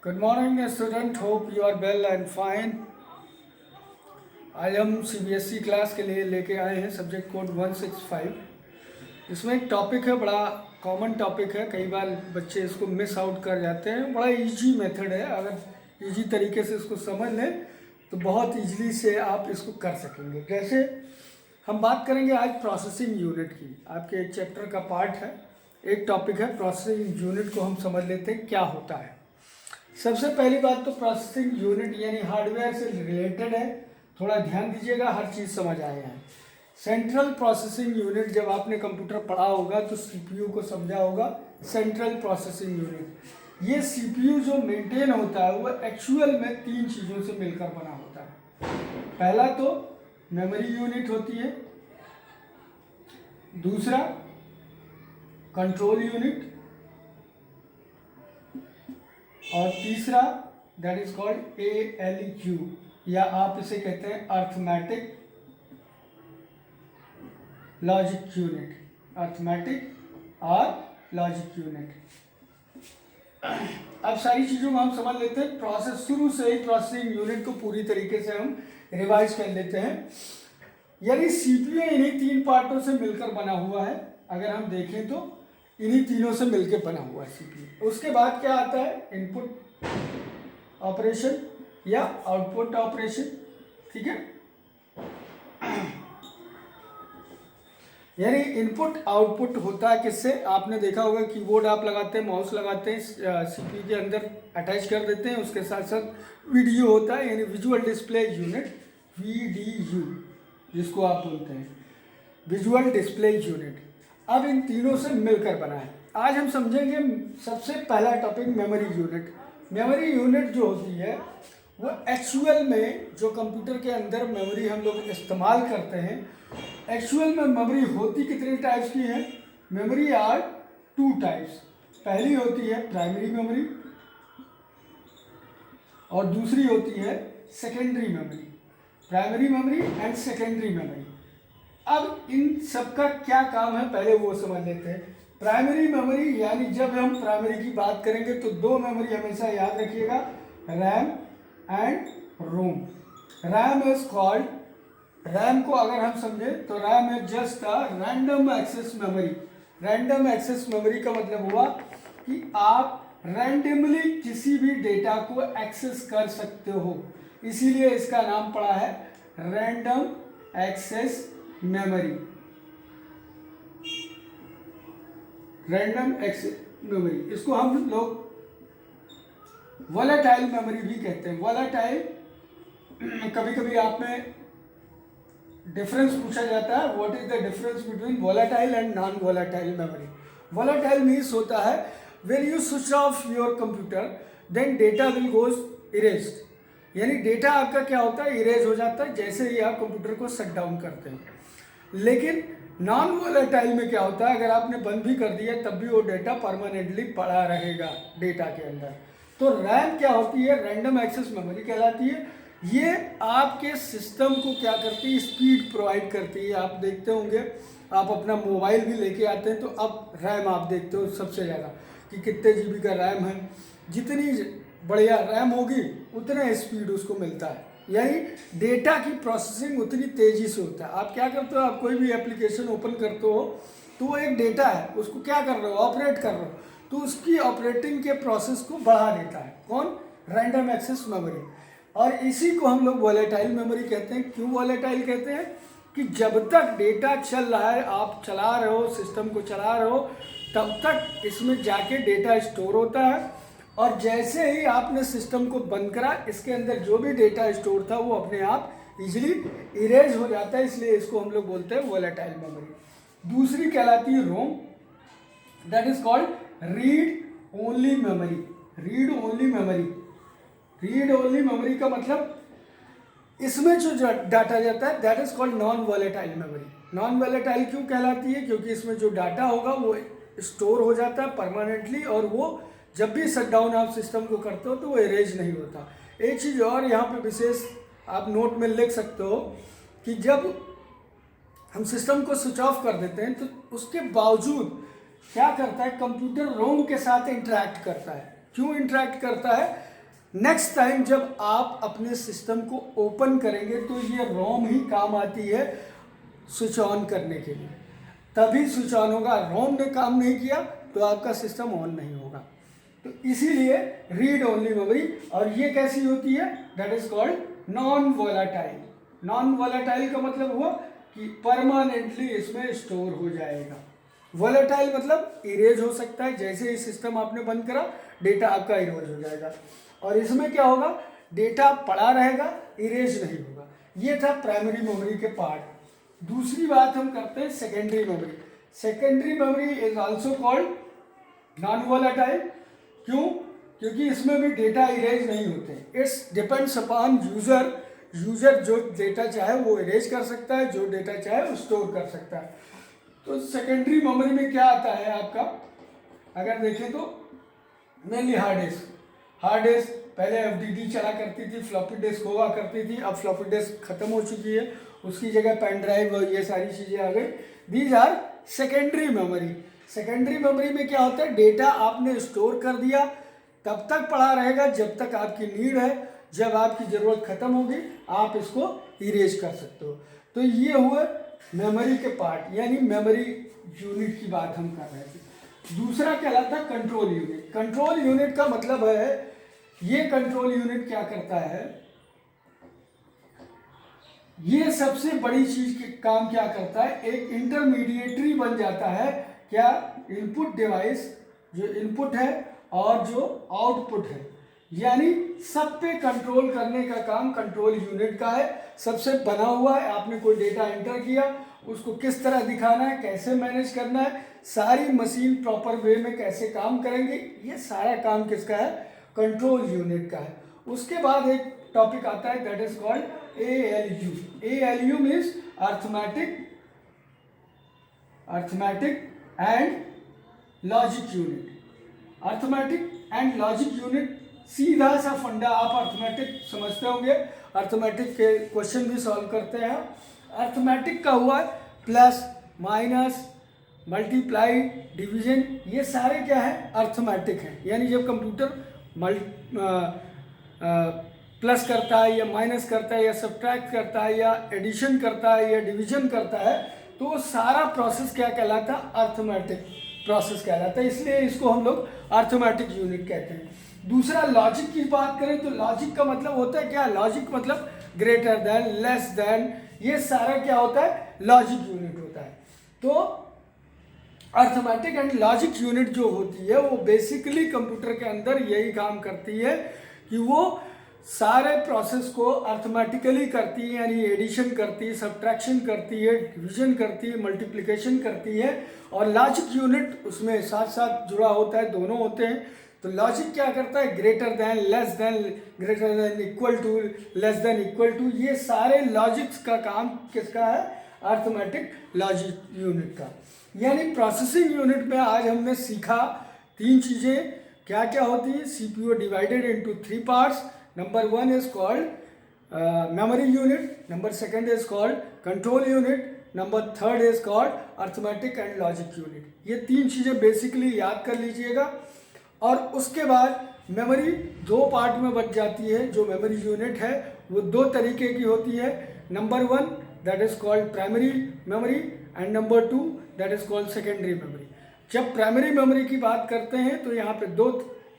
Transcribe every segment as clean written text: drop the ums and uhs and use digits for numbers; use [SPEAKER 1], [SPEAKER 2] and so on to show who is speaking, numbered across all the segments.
[SPEAKER 1] Good morning, student. Hope you are well and fine. आज हम CBSE class के लिए लेके आए हैं सब्जेक्ट कोड 165। इसमें एक टॉपिक है, बड़ा कॉमन टॉपिक है, कई बार बच्चे इसको मिस आउट कर जाते हैं। बड़ा इजी मेथड है, अगर इजी तरीके से इसको समझ लें तो बहुत इजीली से आप इसको कर सकेंगे। जैसे हम बात करेंगे आज प्रोसेसिंग यूनिट की, आपके एक चैप्टर का पार्ट है, एक टॉपिक है प्रोसेसिंग यूनिट को हम समझ लेते हैं क्या होता है। सबसे पहली बात तो प्रोसेसिंग यूनिट यानी हार्डवेयर से रिलेटेड है, थोड़ा ध्यान दीजिएगा, हर चीज़ समझ आएगा। सेंट्रल प्रोसेसिंग यूनिट जब आपने कंप्यूटर पढ़ा होगा तो सीपीयू को समझा होगा। सेंट्रल प्रोसेसिंग यूनिट, ये सीपीयू जो मेंटेन होता है वो एक्चुअल में तीन चीज़ों से मिलकर बना होता है। पहला तो मेमोरी यूनिट होती है, दूसरा कंट्रोल यूनिट, और तीसरा दैट इज कॉल्ड ALU, या आप इसे कहते हैं अर्थमेटिक लॉजिक यूनिट, अर्थमेटिक और लॉजिक यूनिट। अब सारी चीज़ों को हम समझ लेते हैं। प्रोसेस शुरू से ही प्रोसेसिंग यूनिट को पूरी तरीके से हम रिवाइज कर लेते हैं। यानी सीपीयू इन्हीं तीन पार्टों से मिलकर बना हुआ है, अगर हम देखें तो इन्हीं तीनों से मिलकर बना हुआ है सीपीयू। उसके बाद क्या आता है, इनपुट ऑपरेशन या आउटपुट ऑपरेशन, ठीक है। यानी इनपुट आउटपुट होता है किससे, आपने देखा होगा कीबोर्ड आप लगाते हैं, माउस लगाते हैं, सीपीयू के अंदर अटैच कर देते हैं, उसके साथ साथ वीडियो होता है, यानी विजुअल डिस्प्ले यूनिट, VDU जिसको आप बोलते हैं, विजुअल डिस्प्ले यूनिट। अब इन तीनों से मिलकर बना है। आज हम समझेंगे सबसे पहला topic memory unit. Memory unit जो होती है वो एक्चुअल में जो कंप्यूटर के अंदर मेमोरी हम लोग इस्तेमाल करते हैं, एक्चुअल में मेमोरी होती कितने टाइप्स की है। मेमोरी आर टू टाइप्स, पहली होती है प्राइमरी मेमोरी और दूसरी होती है secondary memory. Primary memory and secondary memory. अब इन सब का क्या काम है पहले वो समझ लेते हैं। प्राइमरी मेमोरी यानी जब हम प्राइमरी की बात करेंगे तो दो मेमोरी हमेशा याद रखिएगा, RAM and ROM. RAM is called, RAM को अगर हम समझें तो RAM is just a random access memory. Random access memory का मतलब हुआ कि आप रैंडमली किसी भी डेटा को एक्सेस कर सकते हो, इसीलिए इसका नाम पड़ा है random access memory. Random access memory, इसको हम लोग वोलेटाइल मेमोरी भी कहते हैं। वोलेटाइल, कभी कभी आप में डिफरेंस पूछा जाता है, what is the difference between volatile and non volatile memory. Volatile means होता है when you switch off your computer then data will goes erased, यानी डेटा आपका क्या होता है, इरेज हो जाता है जैसे ही आप कंप्यूटर को शट डाउन करते हैं। लेकिन नॉन वोलेटाइल में क्या होता है, अगर आपने बंद भी कर दिया तब भी वो डेटा परमानेंटली पड़ा रहेगा डेटा के अंदर। तो रैम क्या होती है, रैंडम एक्सेस मेमोरी कहलाती है। ये आपके सिस्टम को क्या करती है, स्पीड प्रोवाइड करती है। आप देखते होंगे, आप अपना मोबाइल भी लेके आते हैं तो अब रैम आप देखते हो सबसे ज़्यादा कि कितने GB का रैम है, जितनी बढ़िया रैम होगी उतना स्पीड उसको मिलता है, यानी डेटा की प्रोसेसिंग उतनी तेज़ी से होता है। आप क्या करते हो, आप कोई भी एप्लीकेशन ओपन करते हो तो वो एक डेटा है, उसको क्या कर रहे हो, ऑपरेट कर रहे हो, तो उसकी ऑपरेटिंग के प्रोसेस को बढ़ा देता है कौन, रैंडम एक्सेस मेमोरी। और इसी को हम लोग वोलेटाइल मेमोरी कहते हैं। क्यों वोलेटाइल कहते हैं, कि जब तक डेटा चल रहा है, आप चला रहे हो, सिस्टम को चला रहे हो, तब तक इसमें जाके डेटा स्टोर होता है, और जैसे ही आपने सिस्टम को बंद करा, इसके अंदर जो भी डेटा स्टोर था वो अपने आप इजीली इरेज हो जाता है, इसलिए इसको हम लोग बोलते हैं वोलेटाइल मेमोरी। दूसरी कहलाती है ROM, that is called read only memory. Read only memory, read only memory का मतलब इसमें जो डाटा जाता है that is called non volatile memory. Non volatile क्यों कहलाती है, क्योंकि इसमें जो डाटा होगा वो स्टोर हो जाता है परमानेंटली, और वो जब भी शट डाउन आप सिस्टम को करते हो तो वो इरेज नहीं होता। एक चीज़ और यहाँ पे विशेष आप नोट में लिख सकते हो कि जब हम सिस्टम को स्विच ऑफ कर देते हैं तो उसके बावजूद क्या करता है, कंप्यूटर रोम के साथ इंटरैक्ट करता है। क्यों इंटरैक्ट करता है, नेक्स्ट टाइम जब आप अपने सिस्टम को ओपन करेंगे तो ये रोम ही काम आती है स्विच ऑन करने के लिए, तभी स्विच ऑन होगा। रोम ने काम नहीं किया तो आपका सिस्टम ऑन नहीं होगा। तो इसीलिए रीड ओनली मेमोरी। और ये कैसी होती है, that is called non volatile. Non volatile का मतलब हुआ कि परमानेंटली इसमें स्टोर हो जाएगा। वोलेटाइल मतलब इरेज हो सकता है, जैसे ही सिस्टम आपने बंद करा डेटा आपका इरेज हो जाएगा। और इसमें क्या होगा, डेटा पड़ा रहेगा, इरेज नहीं होगा। ये था प्राइमरी मेमोरी के पार्ट। दूसरी बात हम करते हैं secondary memory. Secondary memory is also called non volatile. क्यों? क्योंकि इसमें भी डेटा इरेज नहीं होते। It's depends upon user. User जो डेटा चाहे वो इरेज कर सकता है, जो डेटा चाहे वो स्टोर कर सकता है। तो सेकेंडरी मेमोरी में क्या आता है आपका, अगर देखें तो mainly hard disk. Hard disk पहले एफडीडी चला करती थी, फ्लॉपी डिस्क हुआ करती थी, अब फ्लॉपी डिस्क खत्म हो चुकी है, उसकी जगह पेन ड्राइव और ये सारी चीज़ें आ गई। These are secondary memory. Secondary memory में क्या होता है, डेटा आपने स्टोर कर दिया, तब तक पड़ा रहेगा जब तक आपकी नीड है। जब आपकी ज़रूरत खत्म होगी आप इसको इरेज कर सकते हो। तो ये हुआ मेमोरी के पार्ट, यानी मेमोरी यूनिट की बात हम कर रहे थे। दूसरा कहलाता है कंट्रोल यूनिट। कंट्रोल यूनिट का मतलब है, ये कंट्रोल यूनिट क्या करता है, ये सबसे बड़ी चीज के काम क्या करता है, एक इंटरमीडिएटरी बन जाता है। क्या? इनपुट डिवाइस, जो इनपुट है और जो आउटपुट है, यानी सब पे कंट्रोल करने का काम कंट्रोल यूनिट का है। सबसे बना हुआ है, आपने कोई डेटा एंटर किया, उसको किस तरह दिखाना है, कैसे मैनेज करना है, सारी मशीन प्रॉपर वे में कैसे काम करेंगे, ये सारा काम किसका है, कंट्रोल यूनिट का है। उसके बाद एक टॉपिक आता है that is called ALU। ALU means arithmetic and logic unit. Arithmetic and logic unit सीधा सा फंडा, आप अर्थमेटिक समझते होंगे, अर्थमेटिक के क्वेश्चन भी सॉल्व करते हैं। अर्थमेटिक का हुआ प्लस माइनस मल्टीप्लाई डिवीजन, ये सारे क्या है, अर्थमेटिक हैं। यानी जब कंप्यूटर प्लस करता है या माइनस करता है या सब्ट्रैक्ट करता है या एडिशन करता है या डिवीजन करता है, तो वो सारा प्रोसेस क्या कहलाता है, अर्थमेटिक प्रोसेस कहलाता है। इसलिए इसको हम लोग अर्थमेटिक यूनिट कहते हैं। दूसरा लॉजिक की बात करें तो लॉजिक का मतलब होता है क्या, लॉजिक मतलब ग्रेटर देन, लेस देन, ये सारा क्या होता है, लॉजिक यूनिट होता है। तो अर्थमेटिक एंड लॉजिक यूनिट जो होती है वो बेसिकली कंप्यूटर के अंदर यही काम करती है कि वो सारे प्रोसेस को अर्थमेटिकली करती है, यानी एडिशन करती है, सब्ट्रैक्शन करती है, डिवीजन करती है, मल्टीप्लिकेशन करती है। और लॉजिक यूनिट उसमें साथ साथ जुड़ा होता है, दोनों होते हैं। तो लॉजिक क्या करता है, greater than, less than, greater than, equal to, less than, equal to, ये सारे लॉजिक्स का काम किसका है, अर्थमेटिक लॉजिक यूनिट का। यानी प्रोसेसिंग यूनिट में आज हमने सीखा तीन चीज़ें क्या क्या होती है। CPU divided into 3 parts. Number 1 is called memory unit, number 2 is called control unit, number 3 is called arithmetic and logic unit. ये तीन चीज़ें बेसिकली याद कर लीजिएगा। और उसके बाद मेमोरी 2 पार्ट में बच जाती है। जो मेमोरी यूनिट है वो 2 तरीके की होती है। Number 1 that is called primary memory and number 2 that is called secondary memory. जब प्राइमरी मेमोरी की बात करते हैं तो यहाँ पे 2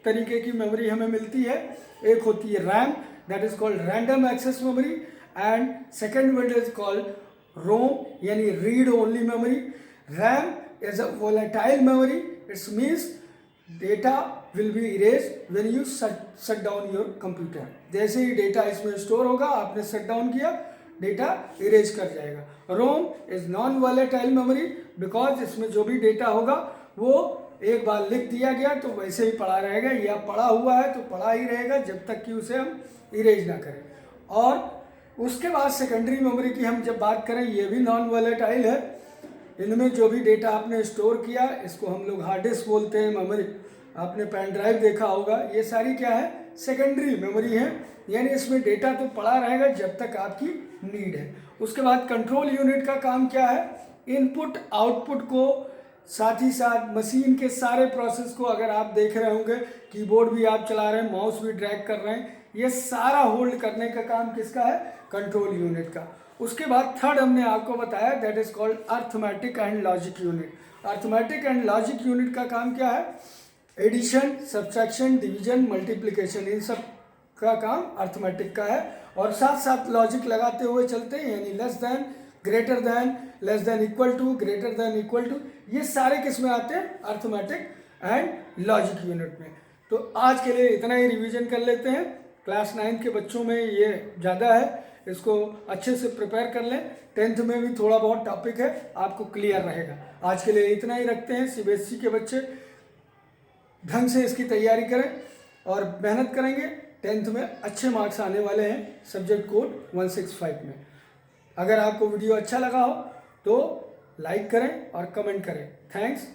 [SPEAKER 1] तरीके की मेमोरी हमें मिलती है। एक होती है RAM, that is called random access memory, and second one is called ROM, यानी read only memory. RAM is a volatile memory, it's means data will be erase when you shut down your computer. जैसे ही data इसमें store होगा, आपने shut down किया, data erase कर जाएगा। ROM is non volatile memory because इसमें जो भी डेटा होगा वो एक बार लिख दिया गया तो वैसे ही पड़ा रहेगा, या पड़ा हुआ है तो पड़ा ही रहेगा जब तक कि उसे हम इरेज ना करें। और उसके बाद सेकेंडरी मेमोरी की हम जब बात करें, ये भी नॉन वोलेटाइल है। इनमें जो भी डेटा आपने स्टोर किया, इसको हम लोग हार्ड डिस्क बोलते हैं, मेमोरी आपने पेन ड्राइव देखा होगा, ये सारी क्या है, सेकेंडरी मेमोरी है। यानी इसमें डेटा तो पड़ा रहेगा जब तक आपकी नीड है। उसके बाद कंट्रोल यूनिट का काम क्या है, इनपुट आउटपुट को साथ ही साथ मशीन के सारे प्रोसेस को अगर आप देख रहे होंगे, कीबोर्ड भी आप चला रहे हैं, माउस भी ड्रैग कर रहे हैं, ये सारा होल्ड करने का काम किसका है? कंट्रोल यूनिट का। उसके बाद थर्ड हमने आपको बताया that is called arithmetic and logic unit. Arithmetic and logic unit का काम क्या है? एडिशन, सब्ट्रैक्शन, डिवीजन, मल्टीप्लिकेशन, इन सब का काम अर्थमेटिक का है। और साथ साथ लॉजिक लगाते हुए चलते हैं, यानी less than, greater than, less than equal to, greater than equal to, ये सारे किस में आते हैं? अर्थमेटिक एंड लॉजिक यूनिट में। तो आज के लिए इतना ही रिवीजन कर लेते हैं। क्लास 9 के बच्चों में ये ज़्यादा है, इसको अच्छे से प्रिपेयर कर लें। 10th में भी थोड़ा बहुत टॉपिक है, आपको क्लियर रहेगा। आज के लिए इतना ही रखते हैं। सीबीएसई के बच्चे ढंग से इसकी तैयारी करें और मेहनत करेंगे, 10th में अच्छे मार्क्स आने वाले हैं सब्जेक्ट कोड 165 में। अगर आपको वीडियो अच्छा लगा हो तो लाइक करें और कमेंट करें। थैंक्स।